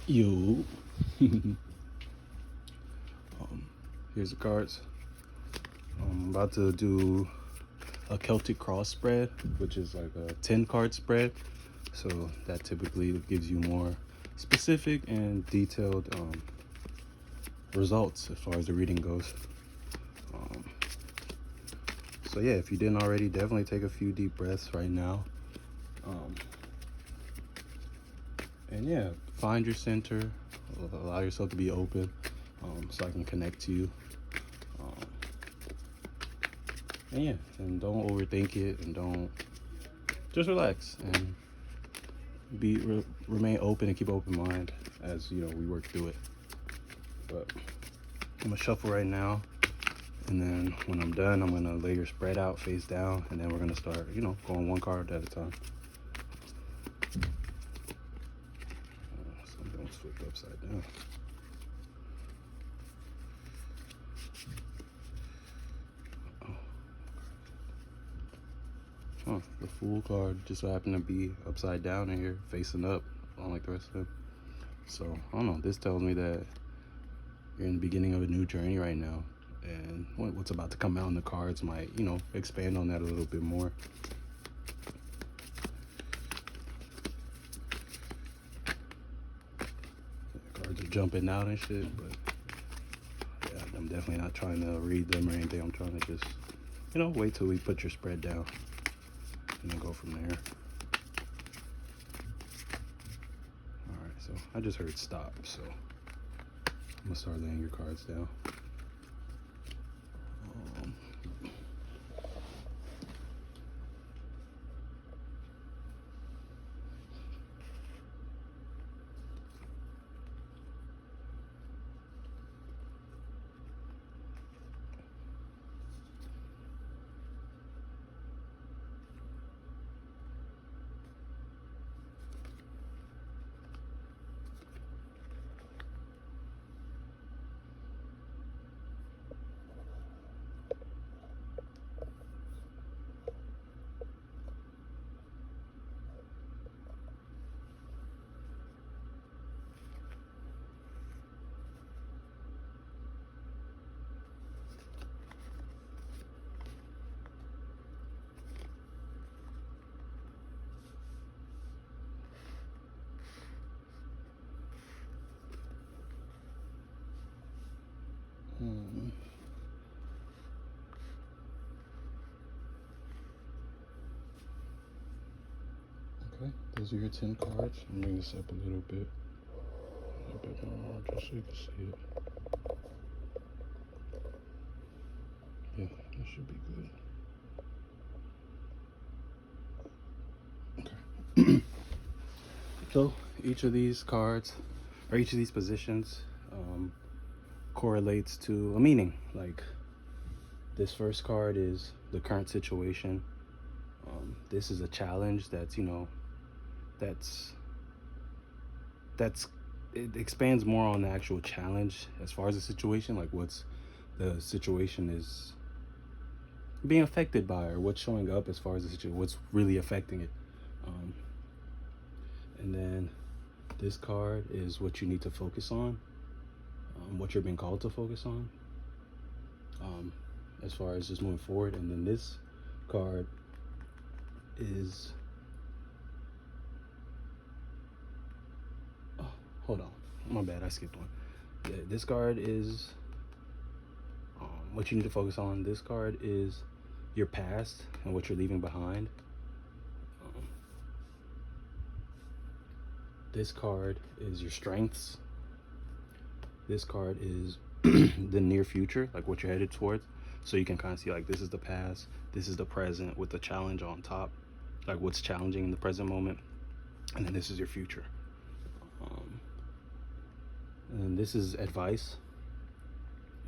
You. Here's the cards. I'm about to do a Celtic cross spread, which is like a 10 card spread. So that typically gives you more specific and detailed results as far as the reading goes. So yeah, if you didn't already, definitely take a few deep breaths right now. And yeah, find your center, allow yourself to be open, so I can connect to you. And yeah, and don't overthink it, and don't, just relax and remain open and keep an open mind as you know we work through it. But I'm gonna shuffle right now, and then when I'm done, I'm gonna lay your spread out face down, and then we're gonna start, going one card at a time. Something was flipped upside down. The Fool card just so happened to be upside down in here, facing up, unlike the rest of them. So, I don't know, this tells me that you're in the beginning of a new journey right now, and what's about to come out in the cards might, expand on that a little bit more. The cards are jumping out and shit, but yeah, I'm definitely not trying to read them or anything. I'm trying to just, wait till we put your spread down and then go from there. Alright, so I just heard stop, so I'm gonna start laying your cards down. Okay, those are your 10 cards. I'm bring this up a little bit more, just so you can see it. Yeah, that should be good. Okay. So each of these cards, or each of these positions, correlates to a meaning. Like this first card is the current situation. This is a challenge that's that's it expands more on the actual challenge as far as the situation, like what's the situation is being affected by, or what's showing up as far as the situation, what's really affecting it. And then this card is what you need to focus on, what you're being called to focus on, as far as just moving forward. And then this card is, oh, hold on, my bad, I skipped one. Yeah, this card is what you need to focus on. This card is your past and what you're leaving behind. This card is your strengths. This card is the near future, like what you're headed towards. So you can kind of see, like, this is the past, this is the present with the challenge on top, like what's challenging in the present moment, and then this is your future. And this is advice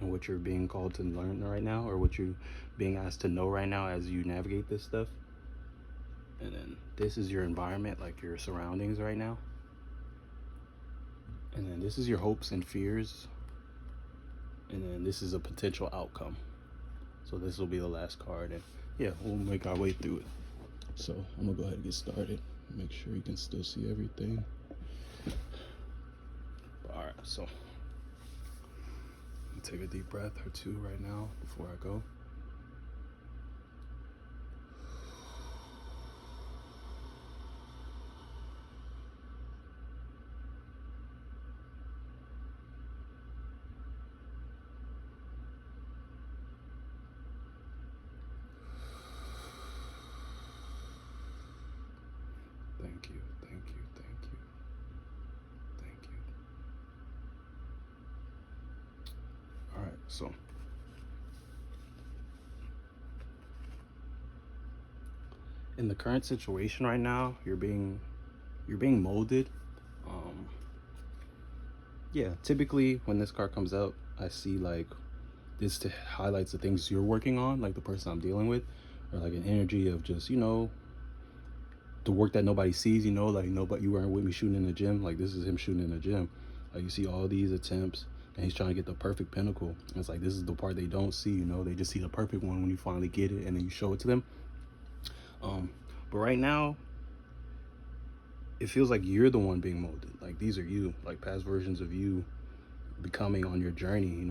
and what you're being called to learn right now, or what you're being asked to know right now as you navigate this stuff. And then this is your environment, like your surroundings right now. And then this is your hopes and fears. And then this is a potential outcome. So this will be the last card, and yeah, we'll make our way through it. So I'm gonna go ahead and get started. Make sure you can still see everything. All right, so take a deep breath or two right now before I go. Thank you, thank you, thank you, thank you. All right, so in the current situation right now, you're being molded. Um, yeah, typically when this card comes out, I see like this to highlights the things you're working on, like the person I'm dealing with, or like an energy of just the work that nobody sees. Like nobody, you weren't with me shooting in the gym. Like this is him shooting in the gym. Like you see all these attempts, and he's trying to get the perfect pinnacle. And it's like this is the part they don't see. They just see the perfect one when you finally get it, and then you show it to them. But right now, it feels like you're the one being molded. Like these are you, like past versions of you becoming on your journey.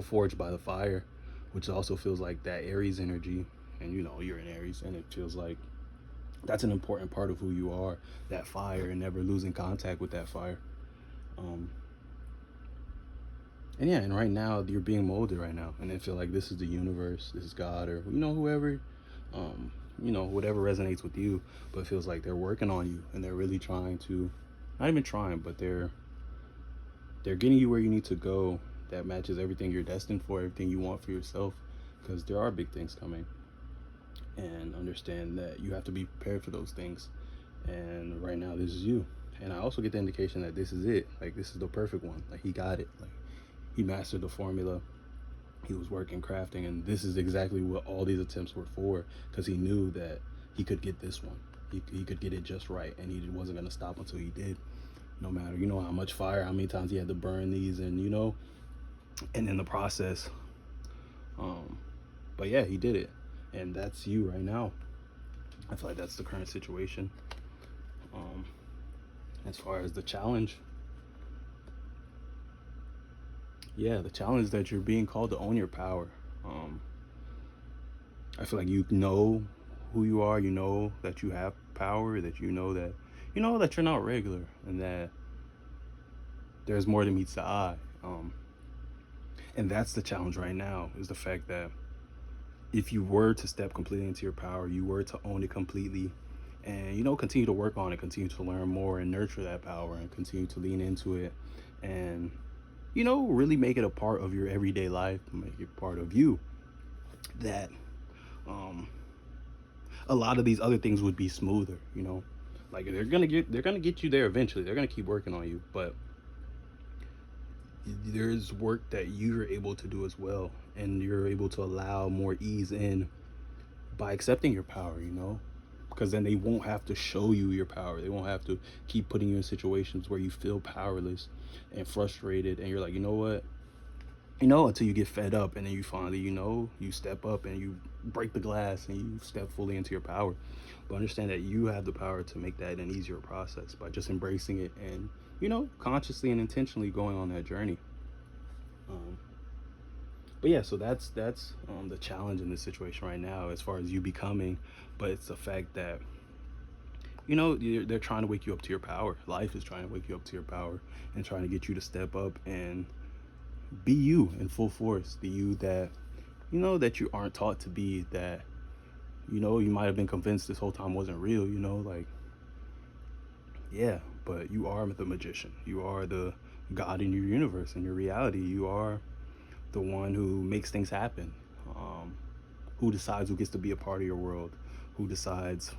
Forged by the fire, which also feels like that Aries energy. And you're in Aries, and it feels like that's an important part of who you are, that fire, and never losing contact with that fire. And yeah, and right now you're being molded right now, and I feel like this is the universe, this is God, or whoever, whatever resonates with you. But it feels like they're working on you, and they're really trying to, not even trying, but they're getting you where you need to go, that matches everything you're destined for, everything you want for yourself, because there are big things coming. And understand that you have to be prepared for those things. And right now, this is you. And I also get the indication that this is it. Like, this is the perfect one. Like, he got it. Like, he mastered the formula. He was working, crafting, and this is exactly what all these attempts were for, because he knew that he could get this one. He could get it just right, and he wasn't going to stop until he did. No matter, how much fire, how many times he had to burn these, and, and in the process. But yeah, he did it. And that's you right now. I feel like that's the current situation. As far as the challenge, the challenge is that you're being called to own your power. I feel like you know who you are. You know that you have power. That you know that you're not regular, and that there's more than meets the eye. And that's the challenge right now, is the fact that if you were to step completely into your power, you were to own it completely, and continue to work on it, continue to learn more and nurture that power, and continue to lean into it, and really make it a part of your everyday life, make it part of you, that a lot of these other things would be smoother. Like they're gonna get you there eventually. They're gonna keep working on you, but there's work that you're able to do as well, and you're able to allow more ease in by accepting your power, because then they won't have to show you your power. They won't have to keep putting you in situations where you feel powerless and frustrated, and you're like, what, until you get fed up, and then you finally, you step up and you break the glass and you step fully into your power. But understand that you have the power to make that an easier process by just embracing it and consciously and intentionally going on that journey. But yeah, so that's the challenge in this situation right now, as far as you becoming. But it's the fact that they're trying to wake you up to your power. Life is trying to wake you up to your power, and trying to get you to step up and be you in full force, the you that that you aren't taught to be, that you might have been convinced this whole time wasn't real. Like, yeah, but you are the magician. You are the God in your universe, in your reality. You are the one who makes things happen, who decides who gets to be a part of your world, who decides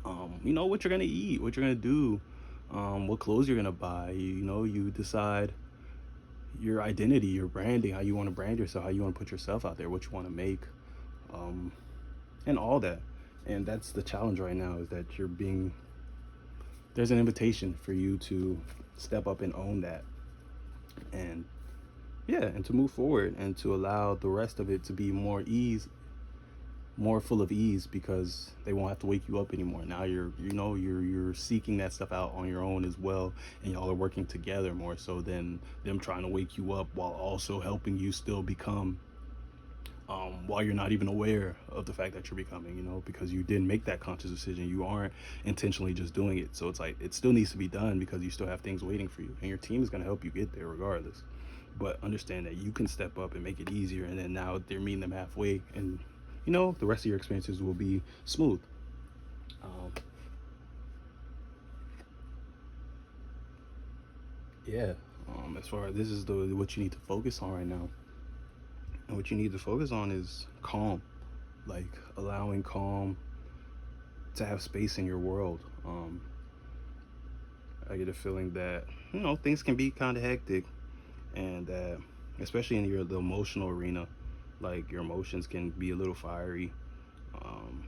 what you're gonna eat, what you're gonna do, what clothes you're gonna buy. You decide your identity, your branding, how you want to brand yourself, how you want to put yourself out there, what you want to make, and all that. And that's the challenge right now, is that there's an invitation for you to step up and own that, and and to move forward, and to allow the rest of it to be more ease, more full of ease because they won't have to wake you up anymore. Now you're seeking that stuff out on your own as well, and y'all are working together more so than them trying to wake you up while also helping you still become, while you're not even aware of the fact that you're becoming, because you didn't make that conscious decision. You aren't intentionally just doing it. So it's like it still needs to be done because you still have things waiting for you, and your team is going to help you get there regardless. But understand that you can step up and make it easier, and then now they're meeting them halfway, and the rest of your experiences will be smooth. Um, yeah. As far as this is the what you need to focus on right now, and what you need to focus on is calm, like allowing calm to have space in your world. I get a feeling that things can be kind of hectic, and that especially in the emotional arena, like your emotions can be a little fiery. Um,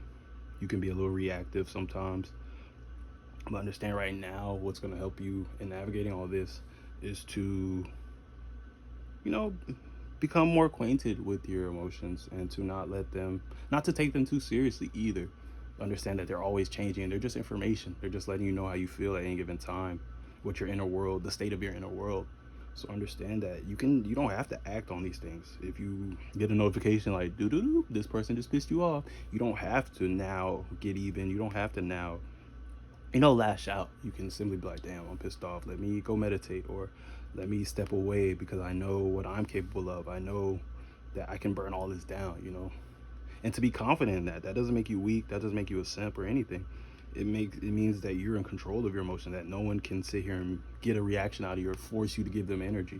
you can be a little reactive sometimes. But understand right now, what's going to help you in navigating all this is to, you know, become more acquainted with your emotions, and to not to take them too seriously either. Understand that they're always changing, and they're just information. They're just letting you know how you feel at any given time, what your inner world, the state of your inner world. So understand that you don't have to act on these things. If you get a notification like doo doo doo, this person just pissed you off, you don't have to now get even. You don't have to now lash out. You can simply be like, damn, I'm pissed off. Let me go meditate, or let me step away because I know what I'm capable of. I know that I can burn all this down. And to be confident in that doesn't make you weak. That doesn't make you a simp or anything. It means that you're in control of your emotion, that no one can sit here and get a reaction out of you or force you to give them energy,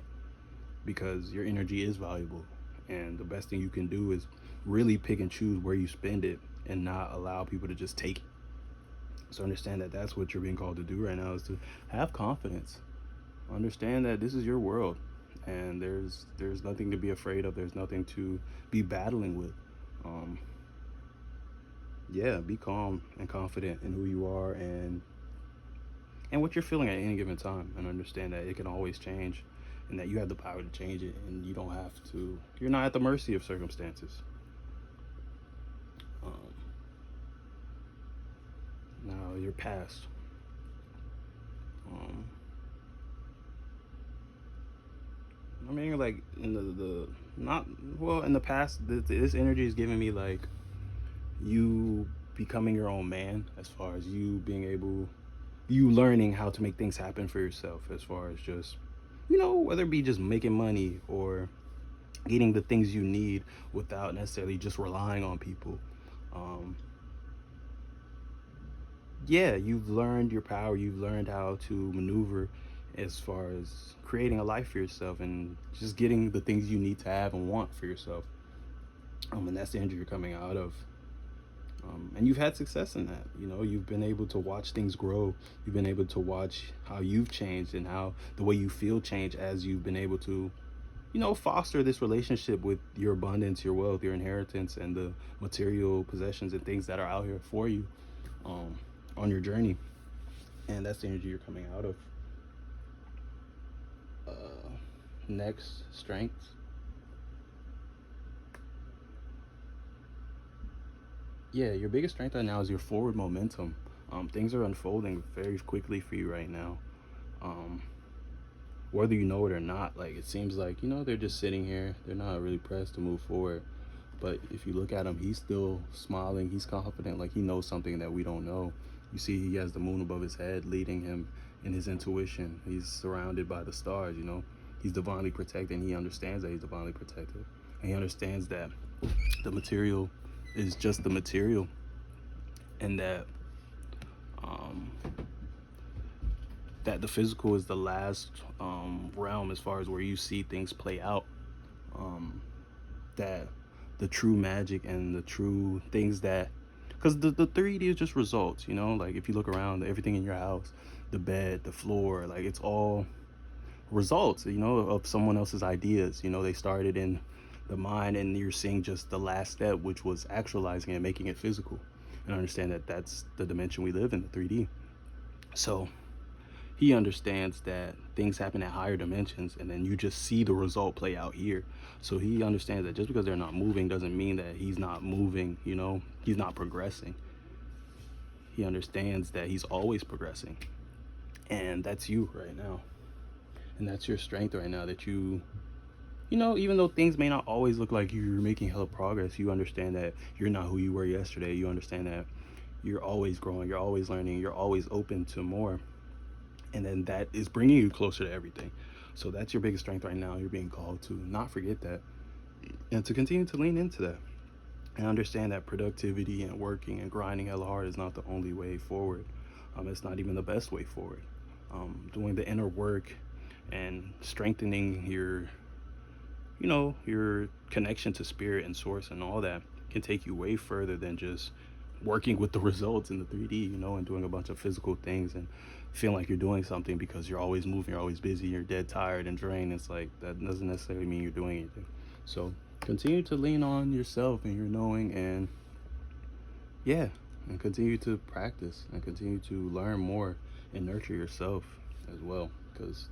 because your energy is valuable. And the best thing you can do is really pick and choose where you spend it, and not allow people to just take it. So understand that that's what you're being called to do right now, is to have confidence. Understand that this is your world, and there's nothing to be afraid of. There's nothing to be battling with. Um, yeah, be calm and confident in who you are, and what you're feeling at any given time, and understand that it can always change, and that you have the power to change it, and you're not at the mercy of circumstances. Um, Now your past. Um, I mean, like in the not well in the past, this energy is giving me like you becoming your own man, as far as you learning how to make things happen for yourself, as far as just whether it be just making money or getting the things you need without necessarily just relying on people. Um, yeah, you've learned your power. You've learned how to maneuver as far as creating a life for yourself, and just getting the things you need to have and want for yourself. And that's the energy you're coming out of. And you've had success in that. You've been able to watch things grow. You've been able to watch how you've changed, and how the way you feel change, as you've been able to foster this relationship with your abundance, your wealth, your inheritance, and the material possessions and things that are out here for you, um, on your journey. And that's the energy you're coming out of. Next, strengths. Yeah, your biggest strength right now is your forward momentum. Things are unfolding very quickly for you right now. Um, Whether you know it or not, like it seems like they're just sitting here. They're not really pressed to move forward. But if you look at him, he's still smiling. He's confident, like he knows something that we don't know. You see, he has the moon above his head, leading him in his intuition. He's surrounded by the stars. He's divinely protected, and he understands that he's divinely protected. And he understands that the material is just the material, and um, that the physical is the last realm, as far as where you see things play out. That the true magic and the true things that, because the 3D is just results. Like if you look around, everything in your house, the bed, the floor, like it's all results of someone else's ideas. They started in the mind, and you're seeing just the last step, which was actualizing and making it physical. And understand that that's the dimension we live in, the 3D. So he understands that things happen at higher dimensions, and then you just see the result play out here. So he understands that just because they're not moving doesn't mean that he's not moving, you know, he's not progressing. He understands that he's always progressing. And that's you right now. And that's your strength right now, that you know, even though things may not always look like you're making hella progress, you understand that you're not who you were yesterday. You understand that you're always growing, you're always learning, you're always open to more. And then that is bringing you closer to everything. So that's your biggest strength right now. You're being called to not forget that, and to continue to lean into that, and understand that productivity and working and grinding hella hard is not the only way forward. It's not even the best way forward. Doing the inner work and strengthening your, you know, your connection to spirit and source and all that can take you way further than just working with the results in the 3D, you know, and doing a bunch of physical things and feeling like you're doing something because you're always moving, you're always busy, you're dead tired and drained. It's like that doesn't necessarily mean you're doing anything. So continue to lean on yourself and your knowing, and yeah, and continue to practice and continue to learn more and nurture yourself as well, because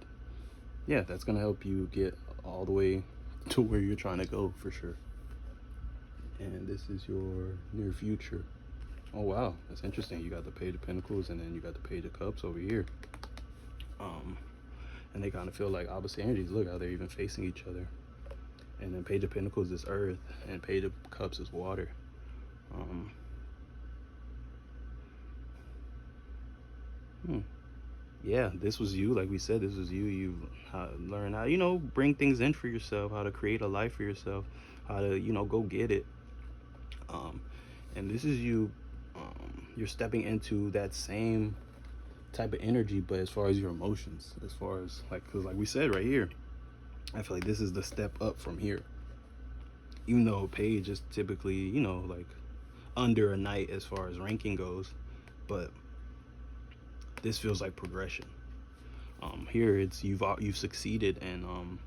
yeah, that's gonna help you get all the way to where you're trying to go for sure. And this is your near future. Oh wow, that's interesting. You got the Page of Pentacles and then you got the Page of Cups over here. And they kind of feel like opposite energies. Look how they're even facing each other. And then Page of Pentacles is earth and Page of Cups is water. Yeah, this was you. Like we said, this was you. You learn how, you know, bring things in for yourself, how to create a life for yourself, how to, you know, go get it. And this is you. You're stepping into that same type of energy, but as far as your emotions, as far as like, because like we said right here, I feel like this is the step up from here. Even though Page is typically, you know, like under a Knight as far as ranking goes, but this feels like progression. Here it's you've succeeded and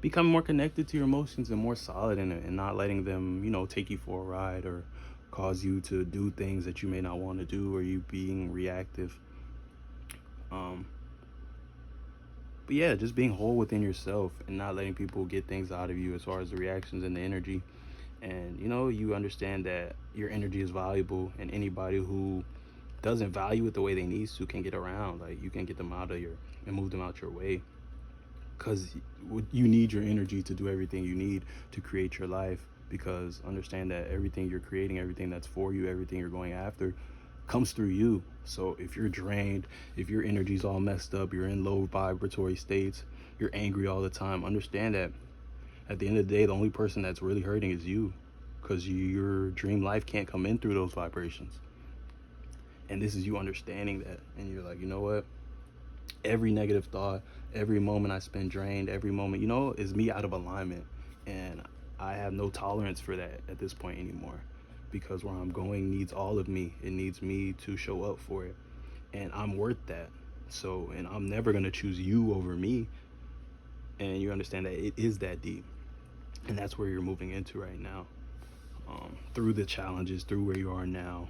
become more connected to your emotions and more solid in it, and not letting them, you know, take you for a ride or cause you to do things that you may not want to do, or you being reactive. But yeah, just being whole within yourself and not letting people get things out of you as far as the reactions and the energy. And you know, you understand that your energy is valuable, and anybody who doesn't value it the way they need to can get around. Like you can get them out of your and move them out your way, because you need your energy to do everything you need to create your life. Because understand that everything you're creating, everything that's for you, everything you're going after comes through you. So if you're drained, if your energy's all messed up, you're in low vibratory states, you're angry all the time, understand that at the end of the day, the only person that's really hurting is you, because your dream life can't come in through those vibrations. And this is you understanding that, and you're like, you know what, every negative thought, every moment I spend drained, every moment, you know, is me out of alignment. And I have no tolerance for that at this point anymore, because where I'm going needs all of me. It needs me to show up for it, and I'm worth that. So, and I'm never going to choose you over me. And you understand that it is that deep, and that's where you're moving into right now, through the challenges, through where you are now,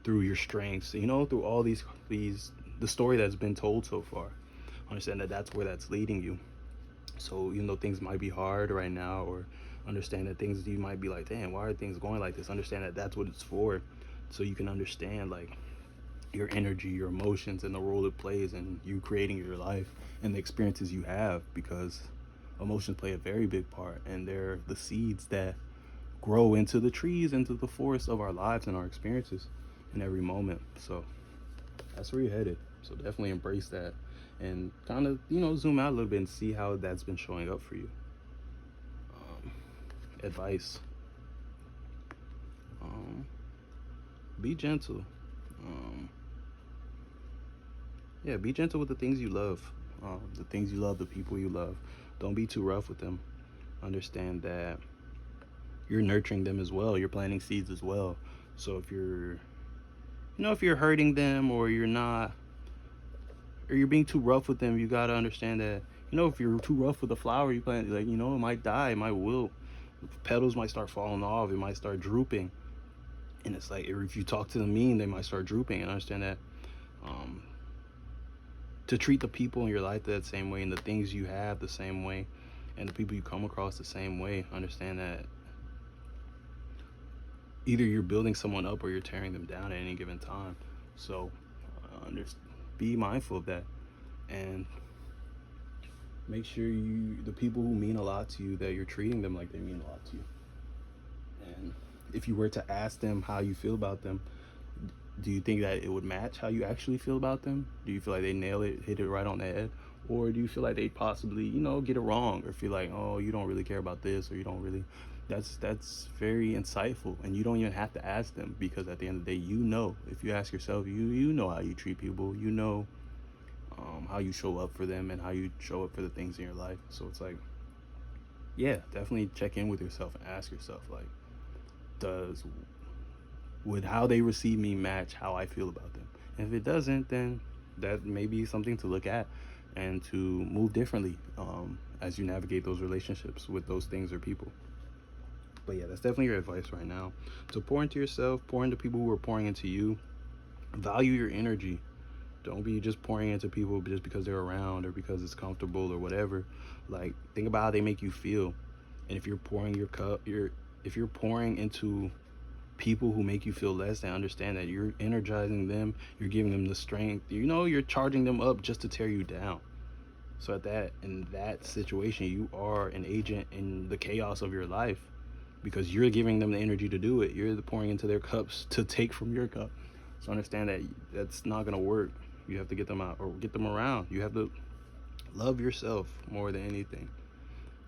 through your strengths, you know, through all these the story that's been told so far. Understand that that's where that's leading you. So even though things might be hard right now, or understand that things, you might be like, damn, why are things going like this? Understand that that's what it's for, so you can understand like your energy, your emotions, and the role it plays in you creating your life and the experiences you have. Because emotions play a very big part, and they're the seeds that grow into the trees, into the forest of our lives and our experiences in every moment. So that's where you're headed. So definitely embrace that, and kind of, you know, zoom out a little bit and see how that's been showing up for you. Advice: be gentle. Yeah, be gentle with the things you love. The things you love, the people you love. Don't be too rough with them. Understand that you're nurturing them as well. You're planting seeds as well. So if you're, you know, if you're hurting them, or you're not, or you're being too rough with them, you gotta understand that, you know, if you're too rough with a flower you plant, like, you know, it might die, it might wilt, petals might start falling off, it might start drooping. And it's like, if you talk to them mean, they might start drooping. And understand that to treat the people in your life that same way, and the things you have the same way, and the people you come across the same way. Understand that either you're building someone up or you're tearing them down at any given time. So be mindful of that, and make sure the people who mean a lot to you, that you're treating them like they mean a lot to you. And if you were to ask them how you feel about them, do you think that it would match how you actually feel about them? Do you feel like they nail it, hit it right on the head? Or do you feel like they possibly, get it wrong, or feel like, oh, you don't really care about this, or you don't really... That's very insightful, and you don't even have to ask them, because at the end of the day, if you ask yourself, you know how you treat people, how you show up for them, and how you show up for the things in your life. So it's like, yeah, definitely check in with yourself and ask yourself, like, would how they receive me match how I feel about them? And if it doesn't, then that may be something to look at and to move differently as you navigate those relationships with those things or people. But yeah, that's definitely your advice right now. So pour into yourself, pour into people who are pouring into you. Value your energy. Don't be just pouring into people just because they're around or because it's comfortable or whatever. Like, think about how they make you feel. And if you're pouring if you're pouring into people who make you feel less, then understand that you're energizing them, you're giving them the strength. You're charging them up just to tear you down. So in that situation, you are an agent in the chaos of your life, because you're giving them the energy to do it. You're pouring into their cups to take from your cup. So understand that that's not going to work. You have to get them out, or get them around. You have to love yourself more than anything,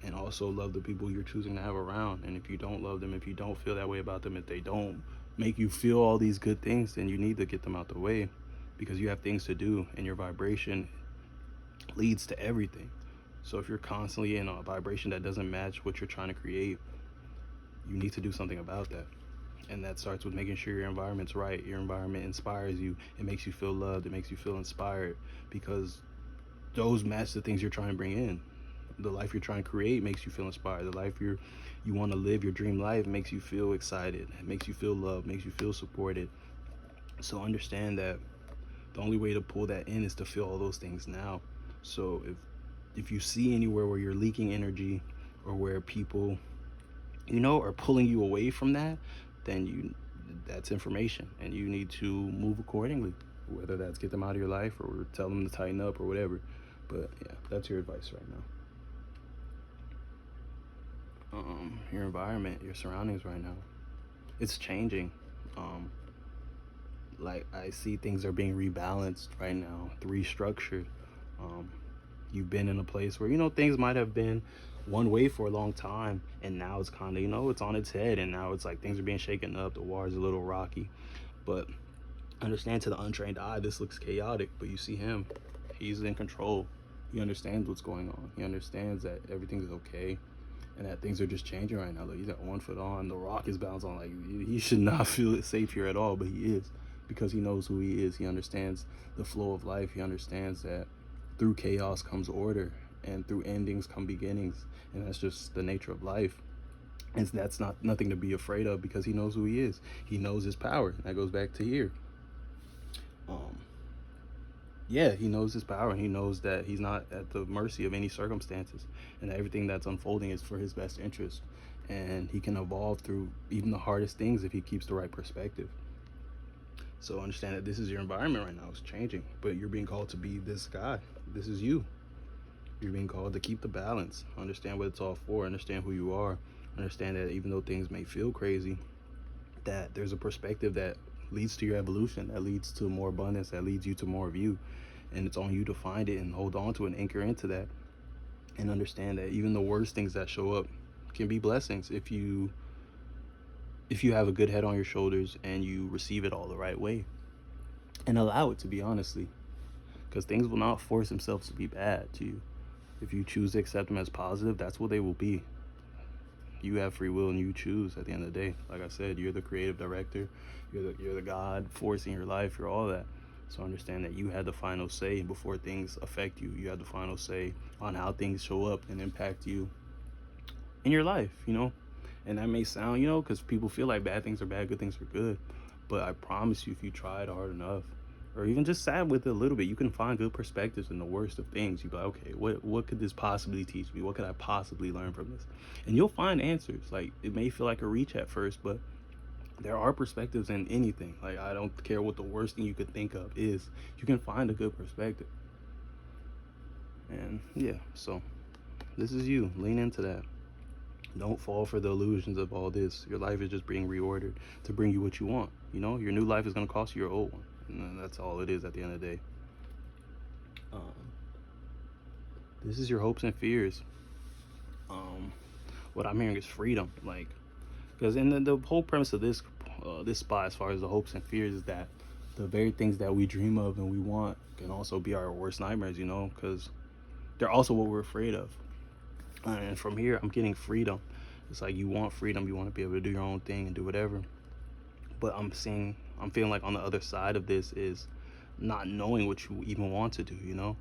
and also love the people you're choosing to have around. And if you don't love them, if you don't feel that way about them, if they don't make you feel all these good things, then you need to get them out the way, because you have things to do, and your vibration leads to everything. So if you're constantly in a vibration that doesn't match what you're trying to create, you need to do something about that. And that starts with making sure your environment's right. Your environment inspires you. It makes you feel loved. It makes you feel inspired, because those match the things you're trying to bring in. The life you're trying to create makes you feel inspired. The life you want to live, your dream life, makes you feel excited. It makes you feel loved, makes you feel supported. So understand that the only way to pull that in is to feel all those things now. So if you see anywhere where you're leaking energy, or where people are pulling you away from that, then that's information, and you need to move accordingly, whether that's get them out of your life or tell them to tighten up or whatever. But yeah, that's your advice right now. Your environment, your surroundings right now, it's changing. Like, I see things are being rebalanced right now, restructured. You've been in a place where things might have been one way for a long time, and now it's kind of it's on its head, and now it's like things are being shaken up. The water's a little rocky, but understand, to the untrained eye, this looks chaotic, but you see him, he's in control. He understands what's going on. He understands that everything's okay, and that things are just changing right now. Like, he's got 1 foot on, the rock is bounced on. Like, he should not feel safe here at all, but he is, because he knows who he is. He understands the flow of life. He understands that through chaos comes order, and through endings come beginnings, and that's just the nature of life. And that's nothing to be afraid of, because he knows who he is. He knows his power. And that goes back to here. He knows his power, and he knows that he's not at the mercy of any circumstances, and that everything that's unfolding is for his best interest, and he can evolve through even the hardest things if he keeps the right perspective. So understand that this is your environment right now. It's changing, but you're being called to be this guy. This is you. You're being called to keep the balance. Understand what it's all for. Understand who you are. Understand that even though things may feel crazy, that there's a perspective that leads to your evolution, that leads to more abundance, that leads you to more of you. And it's on you to find it and hold on to it and anchor into that. And understand that even the worst things that show up can be blessings if you have a good head on your shoulders and you receive it all the right way. And allow it to be, honestly. Because things will not force themselves to be bad to you. If you choose to accept them as positive, that's what they will be. You have free will, and you choose at the end of the day. Like I said, you're the creative director. You're the God forcing your life. You're all that. So understand that you had the final say before things affect you. You had the final say on how things show up and impact you in your life, And that may sound, because people feel like bad things are bad, good things are good. But I promise you, if you tried hard enough, or even just sat with it a little bit, you can find good perspectives in the worst of things. You'd be like, okay, what could this possibly teach me? What could I possibly learn from this? And you'll find answers. Like, it may feel like a reach at first, but there are perspectives in anything. Like, I don't care what the worst thing you could think of is, you can find a good perspective. And yeah, so this is you. Lean into that. Don't fall for the illusions of all this. Your life is just being reordered to bring you what you want. You know, your new life is going to cost you your old one. And that's all it is at the end of the day. This is your hopes and fears. What I'm hearing is freedom. Like, because in the whole premise of this spot, as far as the hopes and fears, is that the very things that we dream of and we want can also be our worst nightmares, you know, because they're also what we're afraid of. And from here, I'm getting freedom. It's like you want freedom, you want to be able to do your own thing and do whatever. But I'm feeling like on the other side of this is not knowing what you even want to do, you know?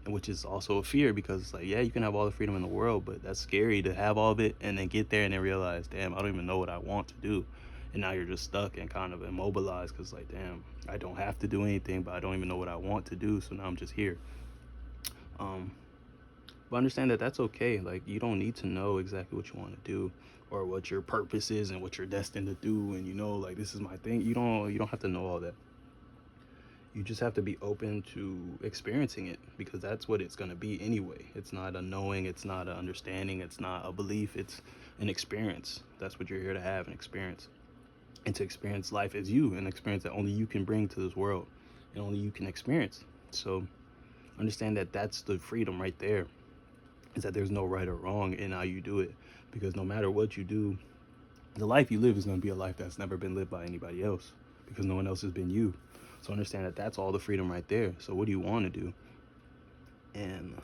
And which is also a fear, because it's like, yeah, you can have all the freedom in the world, but that's scary to have all of it and then get there and then realize, damn, I don't even know what I want to do. And now you're just stuck and kind of immobilized, because like, damn, I don't have to do anything, but I don't even know what I want to do, so now I'm just here. But understand that that's okay. Like, you don't need to know exactly what you want to do or what your purpose is and what you're destined to do, and you know, like, this is my thing. You don't have to know all that. You just have to be open to experiencing it, because that's what it's going to be anyway. It's not a knowing, it's not an understanding, it's not a belief, it's an experience. That's what you're here to have, an experience. And to experience life as you, an experience that only you can bring to this world and only you can experience. So understand that that's the freedom right there, is that there's no right or wrong in how you do it. Because no matter what you do, the life you live is going to be a life that's never been lived by anybody else, because no one else has been you. So understand that that's all the freedom right there. So what do you want to do? And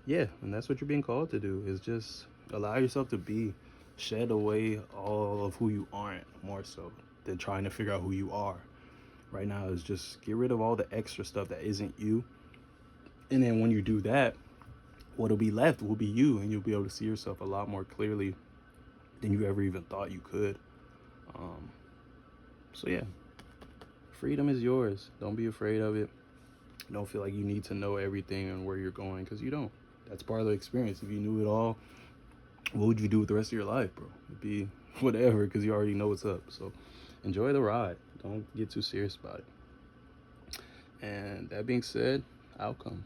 yeah, and that's what you're being called to do, is just allow yourself to be, shed away all of who you aren't, more so than trying to figure out who you are. Right now is just get rid of all the extra stuff that isn't you. And then when you do that, what'll be left will be you, and you'll be able to see yourself a lot more clearly than you ever even thought you could. So yeah, freedom is yours. Don't be afraid of it. Don't feel like you need to know everything and where you're going, because you don't. That's part of the experience. If you knew it all, what would you do with the rest of your life, bro? It'd be whatever, because you already know what's up. So enjoy the ride. Don't get too serious about it. And that being said, outcome.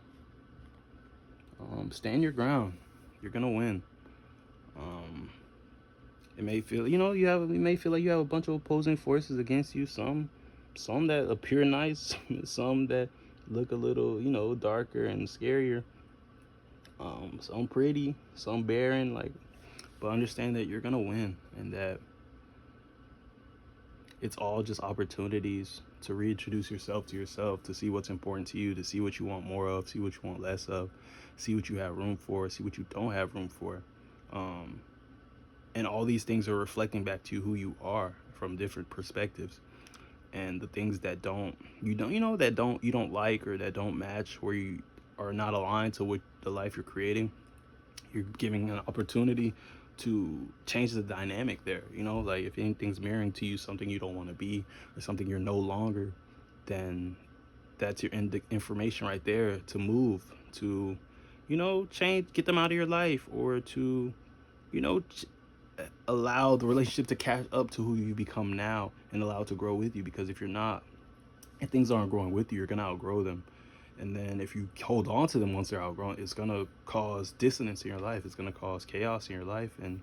Stand your ground. You're gonna win. It may feel, it may feel like you have a bunch of opposing forces against you. Some that appear nice, some that look a little, darker and scarier. Some pretty, some barren. But understand that you're gonna win, and that it's all just opportunities to reintroduce yourself to yourself, to see what's important to you, to see what you want more of, see what you want less of, see what you have room for, see what you don't have room for. And all these things are reflecting back to you who you are from different perspectives. And the things that you don't like, or that don't match, where you are not aligned to what the life you're creating, you're giving an opportunity to change the dynamic there. Like, if anything's mirroring to you something you don't want to be, or something you're no longer, then that's your information right there to move, to change, get them out of your life, or to allow the relationship to catch up to who you become now, and allow it to grow with you. Because if things aren't growing with you, you're gonna outgrow them. And then if you hold on to them once they're outgrown, it's gonna cause dissonance in your life. It's gonna cause chaos in your life, and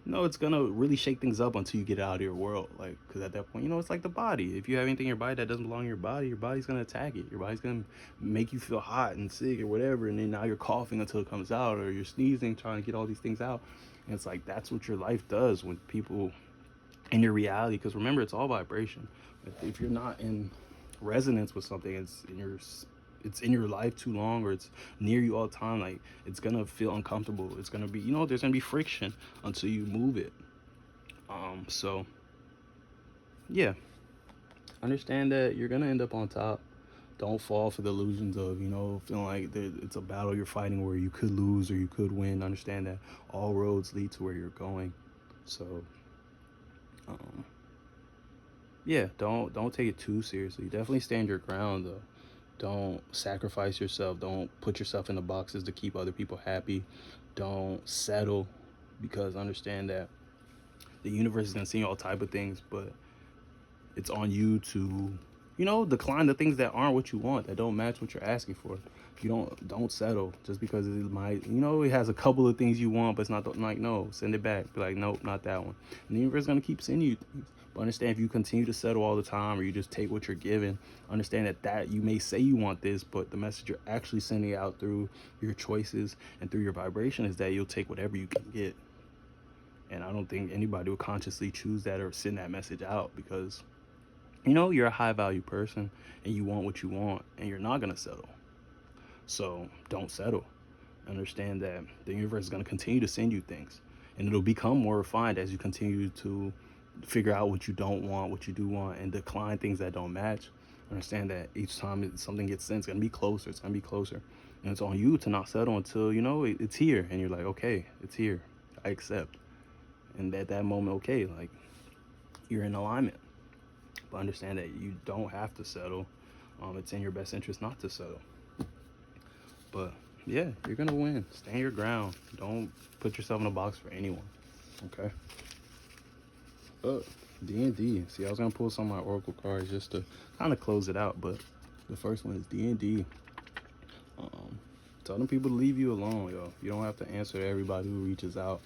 it's gonna really shake things up until you get it out of your world. Like, because at that point, it's like the body. If you have anything in your body that doesn't belong in your body's gonna attack it. Your body's gonna make you feel hot and sick or whatever, and then now you're coughing until it comes out, or you're sneezing, trying to get all these things out. And it's like, that's what your life does when people in your reality. Because remember, it's all vibration. If you're not in resonance with something, it's in your life too long, or it's near you all the time, like, it's gonna feel uncomfortable. It's gonna be, there's gonna be friction until you move it. So yeah, understand that you're gonna end up on top. Don't fall for the illusions of, feeling like it's a battle you're fighting where you could lose or you could win. Understand that all roads lead to where you're going. So yeah, don't take it too seriously. Definitely stand your ground though. Don't sacrifice yourself. Don't put yourself in the boxes to keep other people happy. Don't settle, because understand that the universe is gonna send you all type of things, but it's on you to, decline the things that aren't what you want, that don't match what you're asking for. You don't settle just because it might, it has a couple of things you want, but it's not like, no, send it back. Be like, nope, not that one. And the universe is gonna keep sending you things. But understand, if you continue to settle all the time, or you just take what you're given, understand that you may say you want this, but the message you're actually sending out through your choices and through your vibration is that you'll take whatever you can get. And I don't think anybody will consciously choose that or send that message out, because you're a high value person and you want what you want and you're not going to settle. So don't settle. Understand that the universe is going to continue to send you things, and it'll become more refined as you continue to figure out what you don't want, what you do want, and decline things that don't match. Understand that each time something gets sent, it's going to be closer. It's going to be closer. And it's on you to not settle until, it's here. And you're like, okay, it's here. I accept. And at that moment, okay, like, you're in alignment. But understand that you don't have to settle. It's in your best interest not to settle. But yeah, you're gonna win. Stand your ground. Don't put yourself in a box for anyone. Okay. D&D. See, I was gonna pull some of my oracle cards just to kind of close it out, but the first one is D&D. Telling people to leave you alone, yo. You don't have to answer to everybody who reaches out.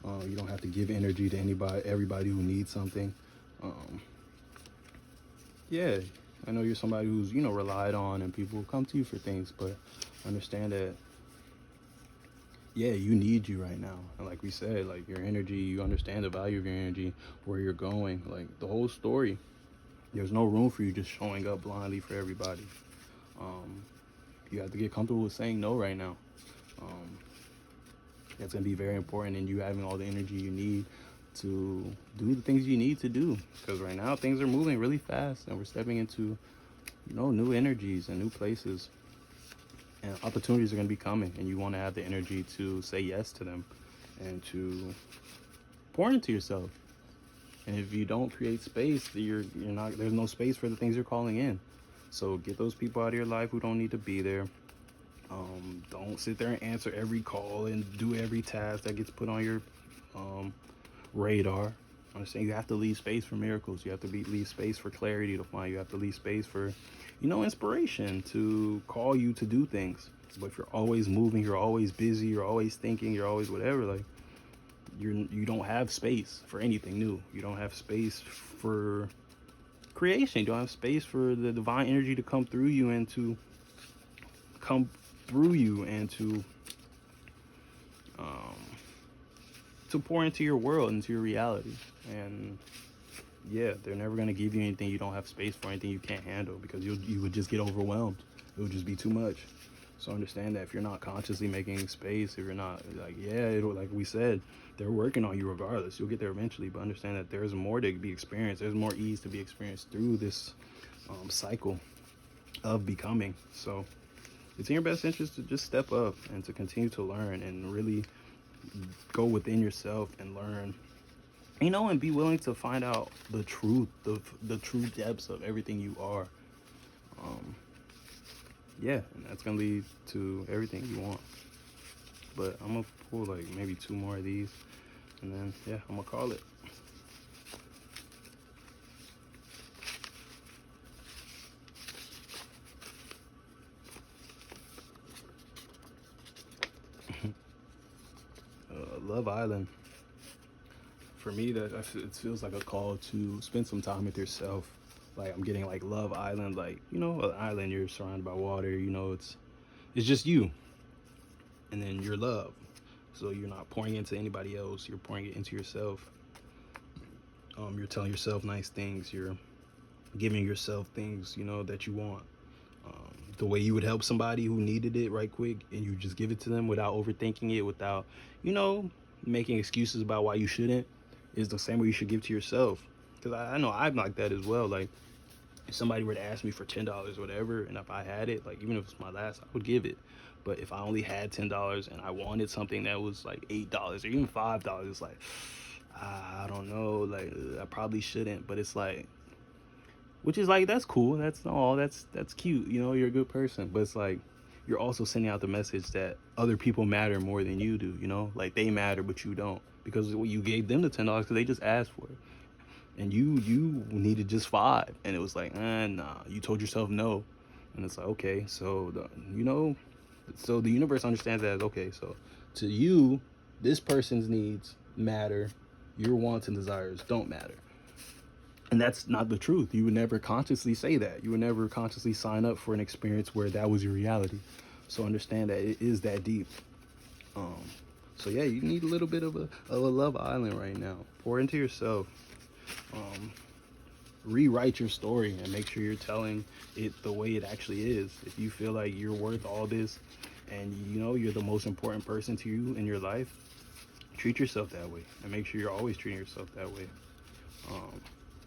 You don't have to give energy to everybody who needs something. Yeah, I know you're somebody who's, relied on, and people will come to you for things, but understand that, yeah, you need you right now. And like we said, like, your energy, you understand the value of your energy, where you're going, like the whole story. There's no room for you just showing up blindly for everybody. You have to get comfortable with saying no right now. That's going to be very important in you having all the energy you need to do the things you need to do, because right now things are moving really fast and we're stepping into, new energies and new places, and opportunities are going to be coming, and you want to have the energy to say yes to them and to pour into yourself. And if you don't create space, you're not, there's no space for the things you're calling in. So get those people out of your life who don't need to be there. Don't sit there and answer every call and do every task that gets put on your radar. I'm saying you have to leave space for miracles. You have to leave space for clarity to find. You have to leave space for, inspiration to call you to do things. But if you're always moving, you're always busy, you're always thinking, you're always whatever, like, you don't have space for anything new. You don't have space for creation. You don't have space for the divine energy to come through you and to pour into your world, into your reality. And yeah, they're never going to give you anything you don't have space for, anything you can't handle, because you would just get overwhelmed. It would just be too much. So understand that if you're not consciously making space, if you're not, like, like we said, they're working on you regardless. You'll get there eventually, but understand that there's more to be experienced. There's more ease to be experienced through this cycle of becoming. So it's in your best interest to just step up and to continue to learn and really go within yourself and learn, and be willing to find out the truth, the true depths of everything you are. Yeah, and that's gonna lead to everything you want. But I'm gonna pull like maybe 2 more of these, and then yeah, I'm gonna call it. Love Island. For me, it feels like a call to spend some time with yourself. Like, I'm getting like Love Island, like, an island, you're surrounded by water. It's just you, and then your love. So you're not pouring into anybody else. You're pouring it into yourself. You're telling yourself nice things. You're giving yourself things, that you want. The way you would help somebody who needed it right quick, and you just give it to them without overthinking it, without, making excuses about why you shouldn't, is the same way you should give to yourself. Because I know I'm like that as well. Like, if somebody were to ask me for $10 or whatever, and if I had it, like, even if it's my last, I would give it. But if I only had $10 and I wanted something that was like $8 or even $5, it's like, I don't know, like, I probably shouldn't. But it's like, which is like, that's cool, that's all, that's cute, you know, you're a good person, but it's like you're also sending out the message that other people matter more than you do, you know, like they matter but you don't, because you gave them the $10 because they just asked for it, and you needed just five, and it was like, nah, you told yourself no, and it's like, okay, so you know, so the universe understands that as, okay, so to you, this person's needs matter, your wants and desires don't matter. And that's not the truth. You would never consciously say that. You would never consciously sign up for an experience where that was your reality. So understand that it is that deep. Um, so yeah, you need a little bit of a love island right now. Pour into yourself. Um, Rewrite your story and make sure you're telling it the way it actually is. If you feel like you're worth all this, and you know you're the most important person to you in your life, treat yourself that way, and make sure you're always treating yourself that way. Um,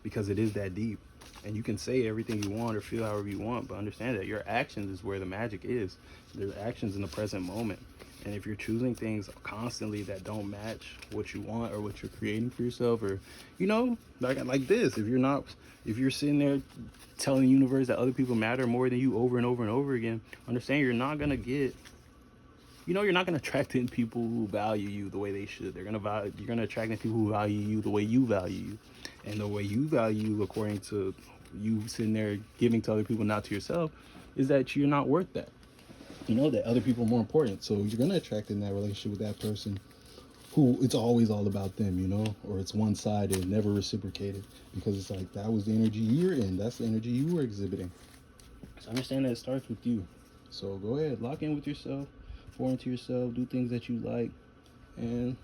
because it is that deep. And you can say everything you want or feel however you want, but understand that your actions is where the magic is. There's actions in the present moment. And if you're choosing things constantly that don't match what you want or what you're creating for yourself, or, you know, like this, if you're sitting there telling the universe that other people matter more than you over and over and over again, understand you're not gonna get, you know, you're not gonna attract in people who value you the way they should. You're gonna attract in people who value you the way you value you, and the way you value you, according to you sitting there giving to other people, not to yourself, is that you're not worth that. You know that other people are more important, so you're gonna attract in that relationship with that person who it's always all about them, you know, or it's one-sided, never reciprocated, because it's like that was the energy you're in, that's the energy you were exhibiting. So understand that it starts with you. So go ahead, lock in with yourself, pour into yourself, do things that you like, and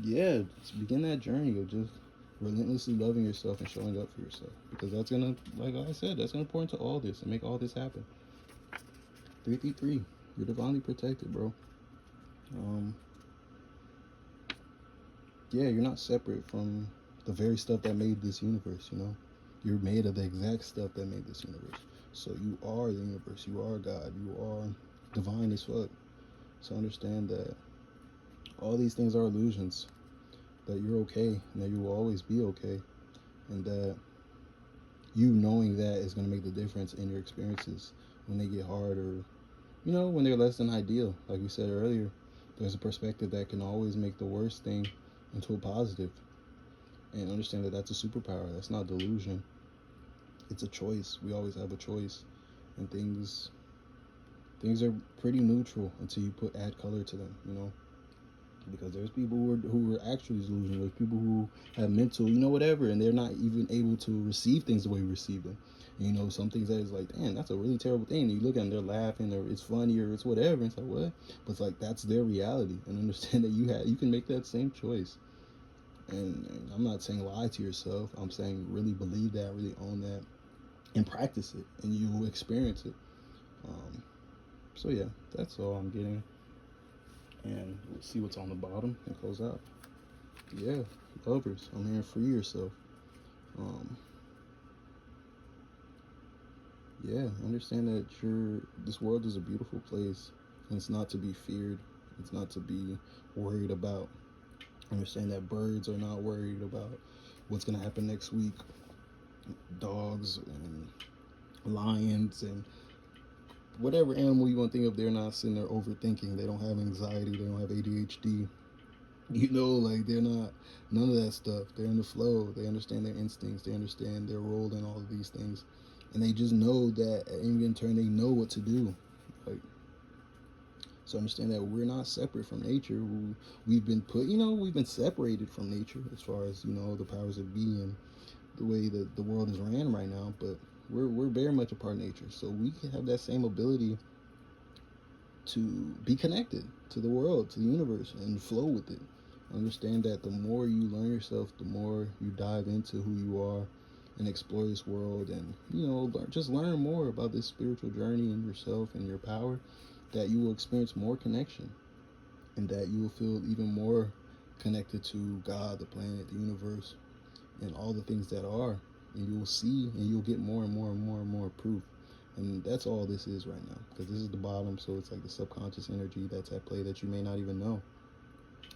yeah, just begin that journey of just relentlessly loving yourself and showing up for yourself, because that's gonna, like I said, that's gonna pour into all this and make all this happen. 333, you're divinely protected, bro. um yeah, you're not separate from the very stuff that made this universe, you know. You're made of the exact stuff that made this universe. So you are the universe, you are God, you are divine as fuck. So understand that all these things are illusions, that you're okay, and that you will always be okay, and that you knowing that is going to make the difference in your experiences when they get hard, or, you know, when they're less than ideal. Like we said earlier, there's a perspective that can always make the worst thing into a positive. And understand that that's a superpower. That's not delusion. It's a choice. We always have a choice. And things are pretty neutral until you add color to them, you know. Because there's people who are actually delusional. There's people who have mental, you know, whatever, and they're not even able to receive things the way we receive them. And, you know, some things that is like, damn, that's a really terrible thing. And you look at them, they're laughing, or it's funny, or it's whatever. And it's like, what? But it's like, that's their reality. And understand that you can make that same choice. And I'm not saying lie to yourself. I'm saying really believe that, really own that, and practice it, and you will experience it. Um, so yeah, that's all I'm getting. And we'll see what's on the bottom and close out. Yeah, lovers, I'm here. Free yourself. Um, yeah, understand that this world is a beautiful place, and it's not to be feared. It's not to be worried about. Understand that birds are not worried about what's gonna happen next week. Dogs and lions and whatever animal you want to think of, they're not sitting there overthinking. They don't have anxiety. They don't have ADHD. You know, like they're not, none of that stuff. They're in the flow. They understand their instincts. They understand their role in all of these things. And they just know that at any given turn, they know what to do. Like, so understand that we're not separate from nature. We've been put, you know, we've been separated from nature as far as, you know, the powers that be and the way that the world is ran right now. But we're very much a part of nature. So we can have that same ability to be connected to the world, to the universe, and flow with it. Understand that the more you learn yourself, the more you dive into who you are and explore this world, and, you know, just learn more about this spiritual journey and yourself and your power, that you will experience more connection, and that you will feel even more connected to God, the planet, the universe, and all the things that are. And you'll see, and you'll get more and more and more and more proof. And that's all this is right now, because this is the bottom, so it's like the subconscious energy that's at play that you may not even know.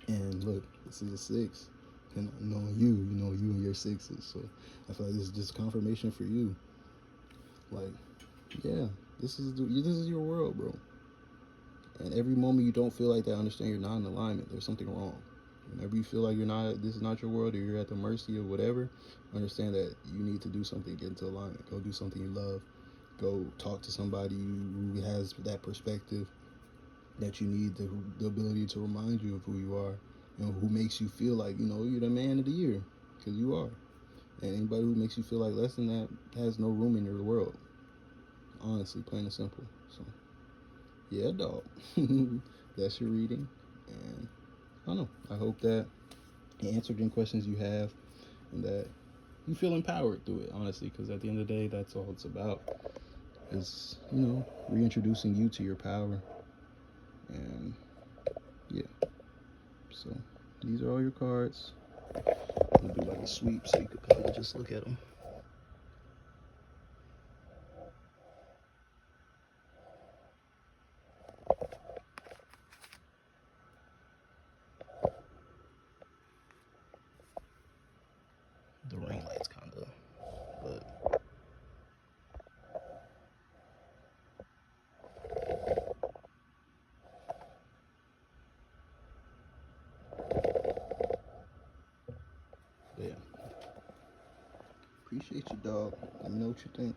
And look, this is a 6. and knowing you, you and your sixes. So I feel like this is just confirmation for you. Like, yeah, this is your world, bro. And every moment you don't feel like that, understand you're not in alignment. There's something wrong. Whenever you feel like this is not your world, or you're at the mercy of whatever, understand that you need to do something, get into alignment. Go do something you love. Go talk to somebody who has that perspective that you need, the ability to remind you of who you are, who makes you feel like, you're the man of the year, because you are. And anybody who makes you feel like less than that has no room in your world. Honestly, plain and simple. So, yeah, dog. That's your reading. And I don't know. I hope that it answered any questions you have and that you feel empowered through it, honestly, because at the end of the day, that's all it's about. Is, reintroducing you to your power. And yeah. So these are all your cards. We'll do like a sweep so you could kind of just look at them. The ring light's kind of, but yeah. Appreciate you, dog. Let me know what you think.